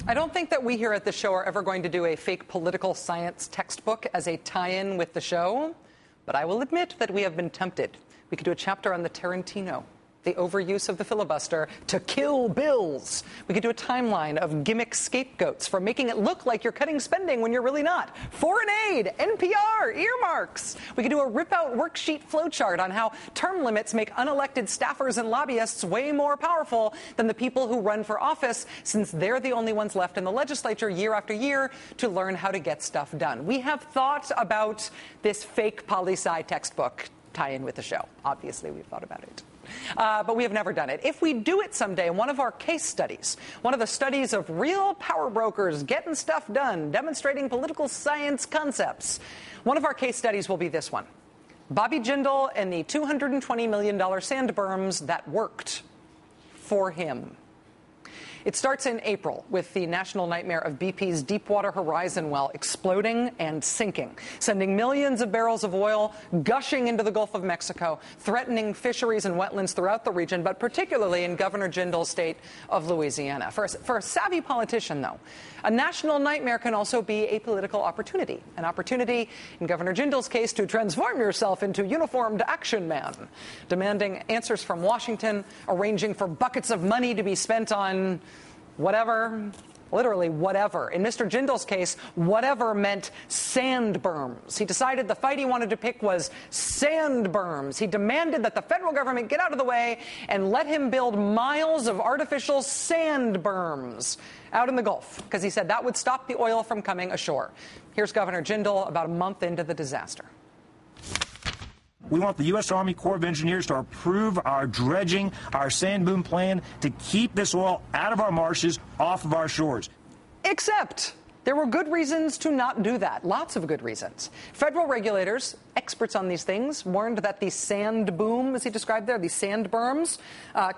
I don't think that we here at the show are ever going to do a fake political science textbook as a tie-in with the show, but I will admit that we have been tempted. We could do a chapter on the Tarantino, the overuse of the filibuster to kill bills. We could do a timeline of gimmick scapegoats for making it look like you're cutting spending when you're really not. Foreign aid, NPR, earmarks. We could do a rip-out worksheet flowchart on how term limits make unelected staffers and lobbyists way more powerful than the people who run for office, since they're the only ones left in the legislature year after year to learn how to get stuff done. We have thought about this fake poli-sci textbook tie-in with the show. Obviously, we've thought about it. But we have never done it. If we do it someday, one of our case studies, one of the studies of real power brokers getting stuff done, demonstrating political science concepts, one of our case studies will be this one. Bobby Jindal and the $220 million sand berms that worked for him. It starts in April with the national nightmare of BP's Deepwater Horizon well exploding and sinking, sending millions of barrels of oil gushing into the Gulf of Mexico, threatening fisheries and wetlands throughout the region, but particularly in Governor Jindal's state of Louisiana. For a savvy politician, though, a national nightmare can also be a political opportunity, an opportunity, in Governor Jindal's case, to transform yourself into uniformed action man, demanding answers from Washington, arranging for buckets of money to be spent on whatever, literally whatever. In Mr. Jindal's case, whatever meant sand berms. He decided the fight he wanted to pick was sand berms. He demanded that the federal government get out of the way and let him build miles of artificial sand berms out in the Gulf, because he said that would stop the oil from coming ashore. Here's Governor Jindal about a month into the disaster. We want the U.S. Army Corps of Engineers to approve our dredging, our sand boom plan to keep this oil out of our marshes, off of our shores. Except there were good reasons to not do that. Lots of good reasons. Federal regulators, experts on these things, warned that the sand boom, as he described there, these sand berms,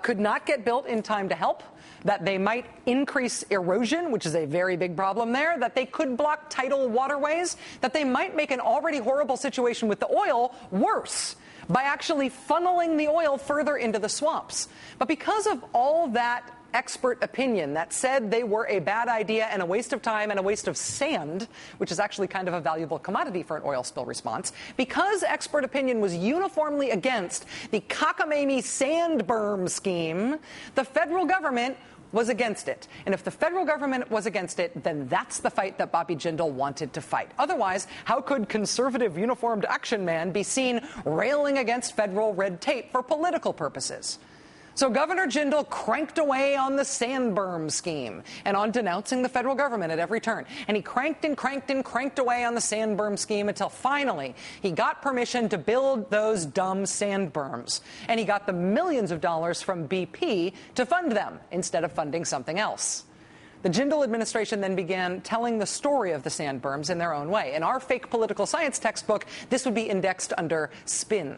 could not get built in time to help, that they might increase erosion, which is a very big problem there, that they could block tidal waterways, that they might make an already horrible situation with the oil worse by actually funneling the oil further into the swamps. But because of all that expert opinion that said they were a bad idea and a waste of time and a waste of sand, which is actually kind of a valuable commodity for an oil spill response, because expert opinion was uniformly against the cockamamie sand berm scheme, the federal government was against it. And if the federal government was against it, then that's the fight that Bobby Jindal wanted to fight. Otherwise, how could conservative uniformed action man be seen railing against federal red tape for political purposes? So Governor Jindal cranked away on the sand berm scheme and on denouncing the federal government at every turn. And he cranked and cranked and cranked away on the sand berm scheme until finally he got permission to build those dumb sand berms. And he got the millions of dollars from BP to fund them instead of funding something else. The Jindal administration then began telling the story of the sand berms in their own way. In our fake political science textbook, this would be indexed under spin.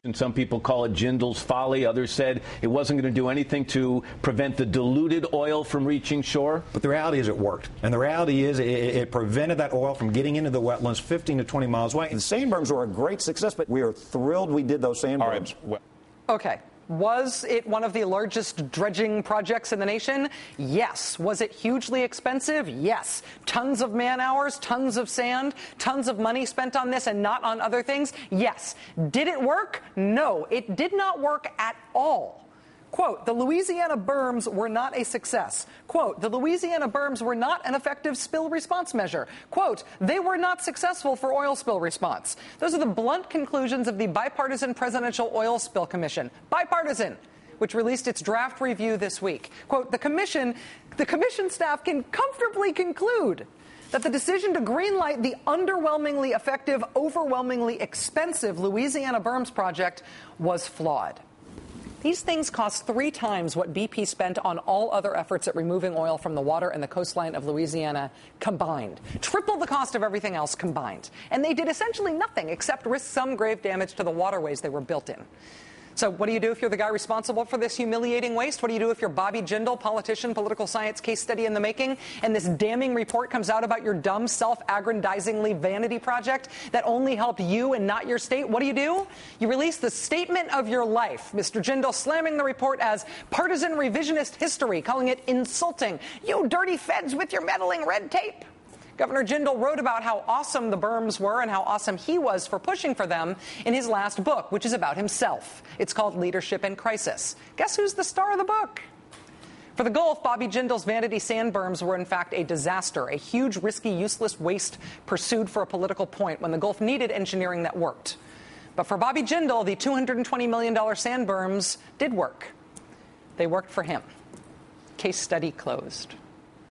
And some people call it Jindal's folly. Others said it wasn't going to do anything to prevent the diluted oil from reaching shore. But the reality is it worked. And the reality is it prevented that oil from getting into the wetlands 15 to 20 miles away. The sand berms were a great success, but we are thrilled we did those sand berms. Okay. Was it one of the largest dredging projects in the nation? Yes. Was it hugely expensive? Yes. Tons of man hours, tons of sand, tons of money spent on this and not on other things? Yes. Did it work? No, it did not work at all. Quote, the Louisiana berms were not a success. Quote, the Louisiana berms were not an effective spill response measure. Quote, they were not successful for oil spill response. Those are the blunt conclusions of the Bipartisan Presidential Oil Spill Commission. Bipartisan, which released its draft review this week. Quote, the commission staff can comfortably conclude that the decision to greenlight the underwhelmingly effective, overwhelmingly expensive Louisiana berms project was flawed. These things cost 3 times what BP spent on all other efforts at removing oil from the water and the coastline of Louisiana combined. Triple the cost of everything else combined. And they did essentially nothing except risk some grave damage to the waterways they were built in. So what do you do if you're the guy responsible for this humiliating waste? What do you do if you're Bobby Jindal, politician, political science case study in the making, and this damning report comes out about your dumb, self-aggrandizingly vanity project that only helped you and not your state? What do? You release the statement of your life, Mr. Jindal slamming the report as partisan revisionist history, calling it insulting. You dirty feds with your meddling red tape. Governor Jindal wrote about how awesome the berms were and how awesome he was for pushing for them in his last book, which is about himself. It's called Leadership in Crisis. Guess who's the star of the book? For the Gulf, Bobby Jindal's vanity sand berms were in fact a disaster, a huge, risky, useless waste pursued for a political point when the Gulf needed engineering that worked. But for Bobby Jindal, the $220 million sand berms did work. They worked for him. Case study closed.